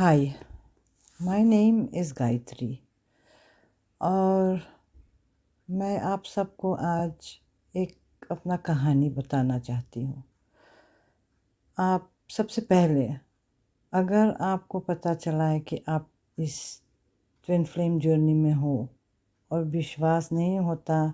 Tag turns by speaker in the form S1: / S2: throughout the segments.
S1: Hi, my name is Gayatri और मैं आप सबको आज एक अपना कहानी बताना चाहती हूँ। आप सबसे पहले अगर आपको पता चला है कि आप इस ट्विन फ्लेम जर्नी में हो और विश्वास नहीं होता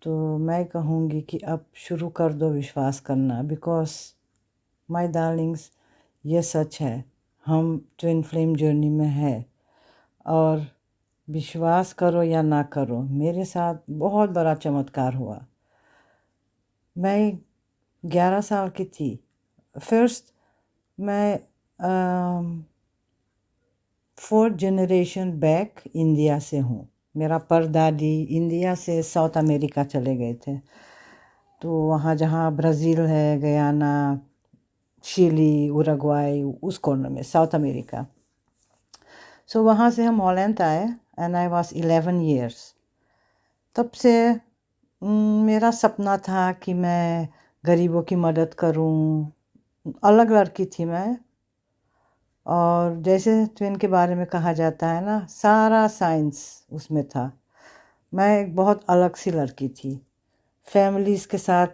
S1: तो मैं कहूँगी कि अब शुरू कर दो विश्वास करना, बिकॉज़ माय डार्लिंग्स ये सच है, हम ट्विन फ्लेम जर्नी में है। और विश्वास करो या ना करो, मेरे साथ बहुत बड़ा चमत्कार हुआ। मैं 11 साल की थी। फर्स्ट मैं 4th जनरेशन बैक इंडिया से हूँ। मेरा परदादी इंडिया से साउथ अमेरिका चले गए थे, तो वहाँ जहाँ ब्राज़ील है, गयाना, चिली, उरुग्वाई, उस कॉर्नर में साउथ अमेरिका। सो वहाँ से हम हॉलैंड आए एंड आई वाज 11 इयर्स। तब से मेरा सपना था कि मैं गरीबों की मदद करूं। अलग लड़की थी मैं, और जैसे ट्विन के बारे में कहा जाता है ना, सारा साइंस उसमें था। मैं एक बहुत अलग सी लड़की थी। फैमिलीज के साथ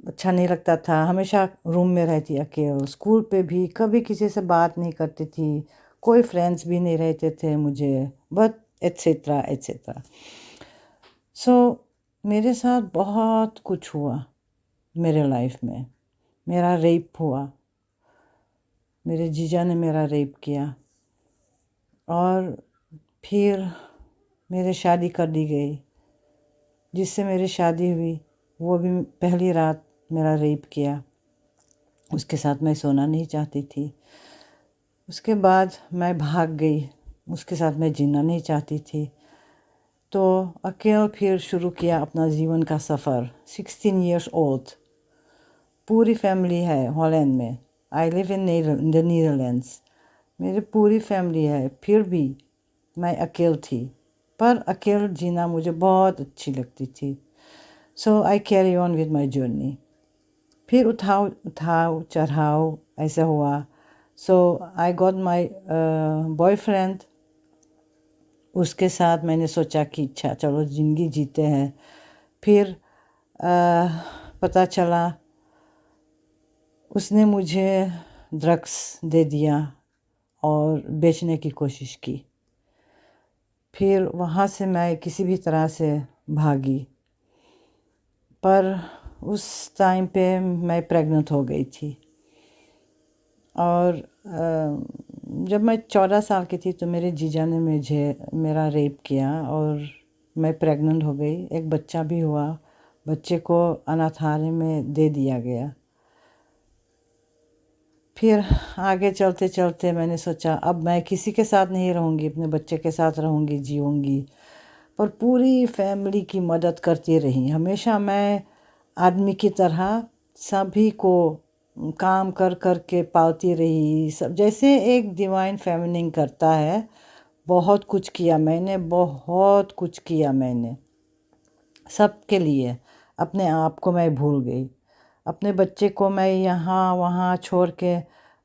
S1: अच्छा नहीं लगता था, हमेशा रूम में रहती अकेले। स्कूल पे भी कभी किसी से बात नहीं करती थी, कोई फ्रेंड्स भी नहीं रहते थे मुझे, बट एट्सेट्रा एट्सेट्रा। सो मेरे साथ बहुत कुछ हुआ मेरे लाइफ में। मेरा रेप हुआ, मेरे जीजा ने मेरा रेप किया, और फिर मेरे शादी कर दी गई। जिससे मेरी शादी हुई वो भी पहली रात मेरा रेप किया। उसके साथ मैं सोना नहीं चाहती थी। उसके बाद मैं भाग गई, उसके साथ मैं जीना नहीं चाहती थी। तो अकेले फिर शुरू किया अपना जीवन का सफ़र। 16 इयर्स ओल्ड। पूरी फैमिली है हॉलैंड में। I live in the Netherlands. मेरी पूरी फैमिली है, फिर भी मैं अकेले थी। पर अकेले जीना मुझे बहुत अच्छी लगती थी। So I carry on with my journey. फिर उठाव चढ़ाव ऐसा हुआ। So I got my boyfriend. उसके साथ मैंने सोचा कि अच्छा चलो ज़िंदगी जीते हैं। फिर पता चला उसने मुझे ड्रग्स दे दिया और बेचने की कोशिश की। फिर वहाँ से मैं किसी भी तरह से भागी, पर उस टाइम पे मैं प्रेग्नेंट हो गई थी। और जब मैं 14 साल की थी तो मेरे जीजा ने मेरा रेप किया और मैं प्रेग्नेंट हो गई। एक बच्चा भी हुआ। बच्चे को अनाथालय में दे दिया गया। फिर आगे चलते चलते मैंने सोचा अब मैं किसी के साथ नहीं रहूँगी, अपने बच्चे के साथ रहूँगी, जीऊँगी। पर पूरी फैमिली की मदद करती रही। हमेशा मैं आदमी की तरह सभी को काम कर कर के पालती रही, सब जैसे एक डिवाइन फेमिनिन करता है। बहुत कुछ किया मैंने, बहुत कुछ किया मैंने सबके लिए। अपने आप को मैं भूल गई। अपने बच्चे को मैं यहाँ वहाँ छोड़ के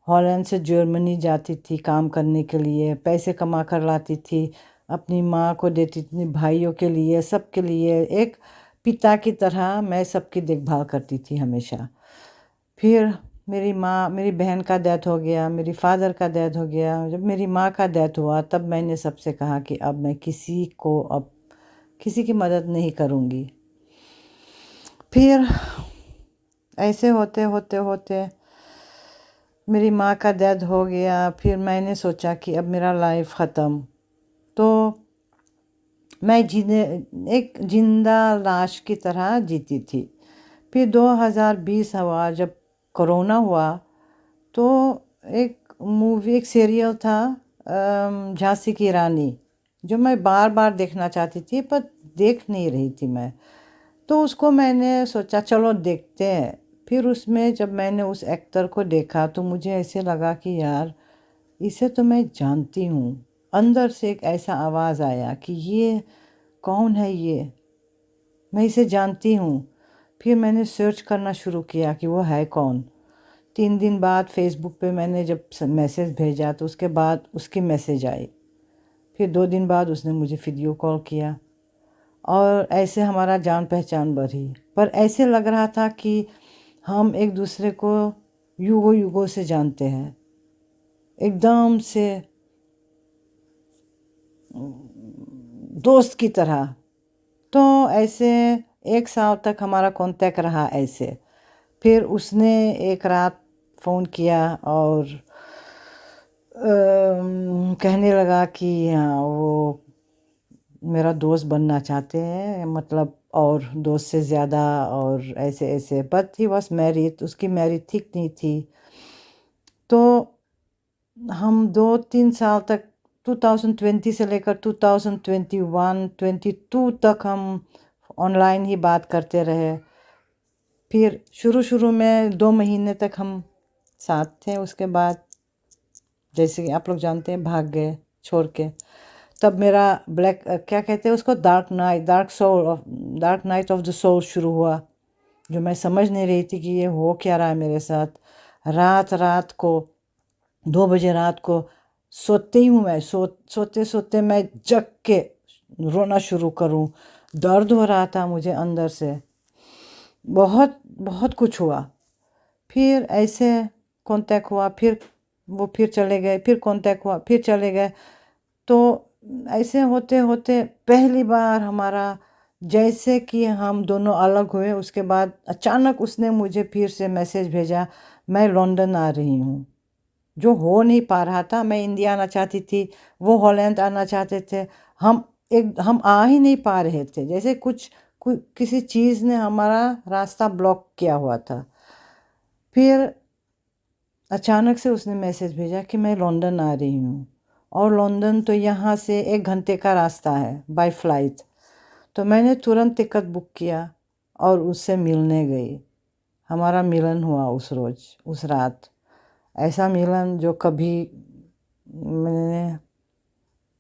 S1: हॉलैंड से जर्मनी जाती थी काम करने के लिए, पैसे कमा कर लाती थी, अपनी माँ को देती थी, अपने भाइयों के लिए, सबके लिए। एक पिता की तरह मैं सबकी देखभाल करती थी हमेशा। फिर मेरी बहन का डेथ हो गया, मेरी फादर का डेथ हो गया। जब मेरी माँ का डेथ हुआ तब मैंने सबसे कहा कि अब मैं अब किसी की मदद नहीं करूँगी। फिर ऐसे होते होते होते मेरी माँ का डेथ हो गया। फिर मैंने सोचा कि अब मेरा लाइफ ख़त्म। तो मैं एक जिंदा लाश की तरह जीती थी। फिर 2020 हुआ, जब कोरोना हुआ, तो एक सीरियल था झांसी की रानी, जो मैं बार बार देखना चाहती थी पर देख नहीं रही थी मैं। तो उसको मैंने सोचा चलो देखते हैं। फिर उसमें जब मैंने उस एक्टर को देखा तो मुझे ऐसे लगा कि यार इसे तो मैं जानती हूँ। अंदर से एक ऐसा आवाज़ आया कि ये कौन है, ये मैं इसे जानती हूँ। फिर मैंने सर्च करना शुरू किया कि वो है कौन। 3 दिन बाद फेसबुक पे मैंने जब मैसेज भेजा तो उसके बाद उसकी मैसेज आई। फिर 2 दिन बाद उसने मुझे वीडियो कॉल किया और ऐसे हमारा जान पहचान बढ़ी। पर ऐसे लग रहा था कि हम एक दूसरे को युगों युगों से जानते हैं, एकदम से दोस्त की तरह। तो ऐसे 1 साल तक हमारा कांटेक्ट रहा ऐसे। फिर उसने एक रात फ़ोन किया और कहने लगा कि हाँ वो मेरा दोस्त बनना चाहते हैं, मतलब और दोस्त से ज़्यादा और ऐसे ऐसे। बट ही वॉज मैरिड, उसकी मैरिज ठीक नहीं थी। तो हम 2-3 साल तक 2020 से लेकर 2021-22 तक हम ऑनलाइन ही बात करते रहे। फिर शुरू में 2 महीने तक हम साथ थे, उसके बाद जैसे कि आप लोग जानते हैं भाग गए छोड़ के। तब मेरा क्या कहते हैं उसको, dark night of the soul शुरू हुआ, जो मैं समझ नहीं रही थी कि ये हो क्या रहा है मेरे साथ। रात को 2 बजे रात को सोते ही हूँ मैं, सोते सोते मैं जग के रोना शुरू करूँ। दर्द हो रहा था मुझे अंदर से, बहुत बहुत कुछ हुआ। फिर ऐसे कांटेक्ट हुआ, फिर वो फिर चले गए, फिर कांटेक्ट हुआ, फिर चले गए। तो ऐसे होते होते पहली बार हमारा जैसे कि हम दोनों अलग हुए, उसके बाद अचानक उसने मुझे फिर से मैसेज भेजा, मैं लंदन आ रही हूँ। जो हो नहीं पा रहा था, मैं इंडिया आना चाहती थी, वो हॉलैंड आना चाहते थे। हम आ ही नहीं पा रहे थे, जैसे किसी चीज़ ने हमारा रास्ता ब्लॉक किया हुआ था। फिर अचानक से उसने मैसेज भेजा कि मैं लंदन आ रही हूँ, और लंदन तो यहाँ से 1 घंटे का रास्ता है बाय फ्लाइट। तो मैंने तुरंत टिकट बुक किया और उससे मिलने गई। हमारा मिलन हुआ उस रोज़, उस रात। ऐसा मिलन जो कभी मैंने,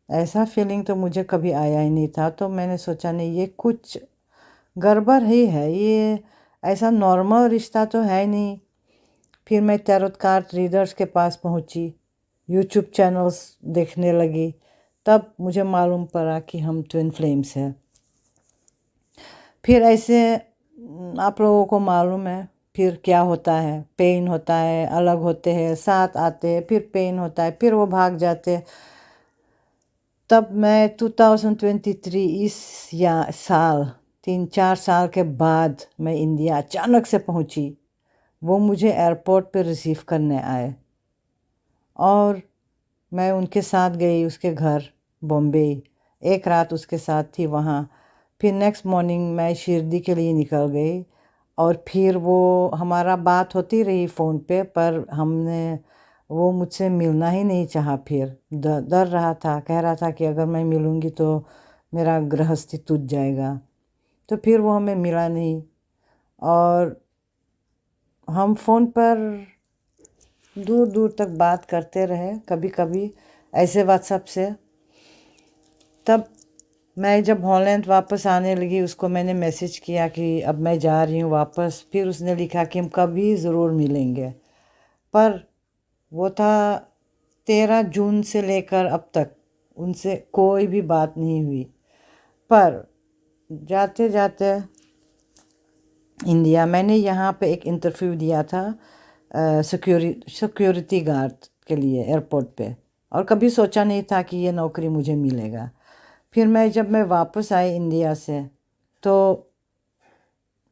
S1: ऐसा फीलिंग तो मुझे कभी आया ही नहीं था। तो मैंने सोचा नहीं, ये कुछ गड़बड़ ही है, ये ऐसा नॉर्मल रिश्ता तो है नहीं। फिर मैं टैरोट कार्ड रीडर्स के पास पहुंची, यूट्यूब चैनल्स देखने लगी, तब मुझे मालूम पड़ा कि हम ट्विन फ्लेम्स हैं। फिर ऐसे आप लोगों को मालूम है फिर क्या होता है, पेन होता है, अलग होते हैं, साथ आते हैं, फिर पेन होता है, फिर वो भाग जाते हैं। तब मैं 2023 इस साल 3-4 साल के बाद मैं इंडिया अचानक से पहुंची। वो मुझे एयरपोर्ट पे रिसीव करने आए और मैं उनके साथ गई उसके घर बॉम्बे। 1 रात उसके साथ थी वहाँ। फिर नेक्स्ट मॉर्निंग मैं शिरडी के लिए निकल गई और फिर वो हमारा बात होती रही फ़ोन पे, पर वो मुझसे मिलना ही नहीं चाहा। फिर डर रहा था, कह रहा था कि अगर मैं मिलूँगी तो मेरा गृहस्थी टूट जाएगा। तो फिर वो हमें मिला नहीं और हम फ़ोन पर दूर दूर तक बात करते रहे, कभी कभी ऐसे व्हाट्सएप से। तब मैं जब हॉलैंड वापस आने लगी, उसको मैंने मैसेज किया कि अब मैं जा रही हूँ वापस। फिर उसने लिखा कि हम कभी ज़रूर मिलेंगे। पर वो था 13 जून से लेकर अब तक उनसे कोई भी बात नहीं हुई। पर जाते जाते इंडिया, मैंने यहाँ पे एक इंटरव्यू दिया था सिक्योरिटी गार्ड के लिए एयरपोर्ट पे, और कभी सोचा नहीं था कि ये नौकरी मुझे मिलेगा। फिर जब मैं वापस आई इंडिया से, तो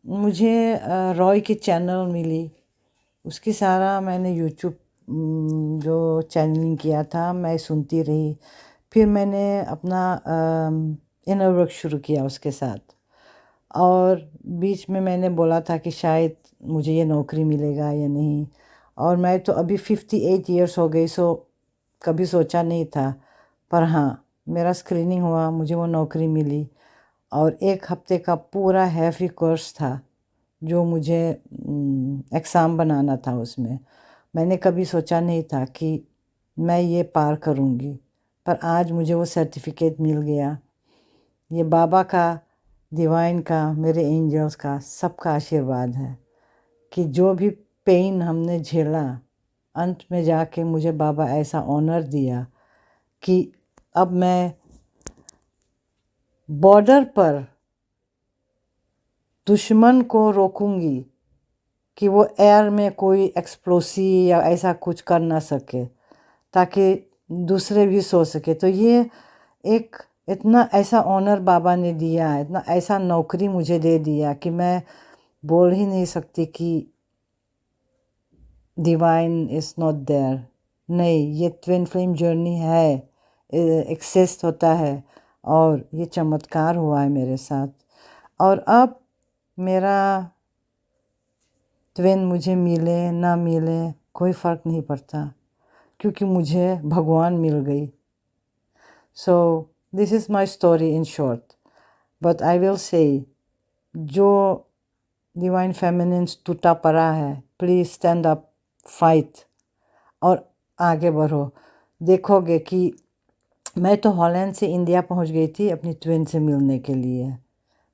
S1: मुझे रॉय की चैनल मिली। उसकी सारा मैंने यूट्यूब जो चैनलिंग किया था मैं सुनती रही। फिर मैंने अपना इनर वर्क शुरू किया उसके साथ, और बीच में मैंने बोला था कि शायद मुझे ये नौकरी मिलेगा या नहीं। और मैं तो अभी 58 ईयर्स हो गई, सो कभी सोचा नहीं था। पर हाँ, मेरा स्क्रीनिंग हुआ, मुझे वो नौकरी मिली, और 1 हफ्ते का पूरा हैवी कोर्स था जो मुझे एग्ज़ाम बनाना था। उसमें मैंने कभी सोचा नहीं था कि मैं ये पार करूँगी, पर आज मुझे वो सर्टिफिकेट मिल गया। ये बाबा का, डिवाइन का, मेरे एंजल्स का, सबका आशीर्वाद है कि जो भी पेन हमने झेला, अंत में जाके मुझे बाबा ऐसा ऑनर दिया कि अब मैं बॉर्डर पर दुश्मन को रोकूंगी कि वो एयर में कोई एक्सप्लोसिव या ऐसा कुछ कर ना सके, ताकि दूसरे भी सो सके। तो ये एक इतना ऐसा ऑनर बाबा ने दिया, इतना ऐसा नौकरी मुझे दे दिया कि मैं बोल ही नहीं सकती कि डिवाइन इज़ नॉट देयर। नहीं, ये ट्विन फ्लेम जर्नी है, एक्सिस्ट होता है, और ये चमत्कार हुआ है मेरे साथ। और अब मेरा ट्विन मुझे मिले ना मिले कोई फ़र्क नहीं पड़ता, क्योंकि मुझे भगवान मिल गई। So this is my story in short, but I will say जो डिवाइन फेमिनिन्स टूटा पड़ा है, प्लीज़ स्टैंड अप, फाइट और आगे बढ़ो। देखोगे कि मैं तो हॉलैंड से इंडिया पहुंच गई थी अपनी ट्विन से मिलने के लिए।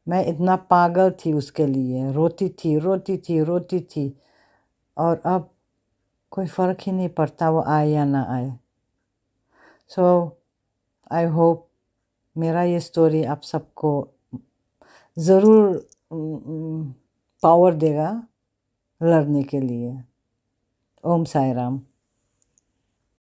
S1: मैं इतना पागल थी उसके लिए, रोती थी रोती थी रोती थी, और अब कोई फ़र्क ही नहीं पड़ता वो आए या ना आए। सो आई होप मेरा ये स्टोरी आप सबको ज़रूर पावर देगा लड़ने के लिए। ओम साई राम।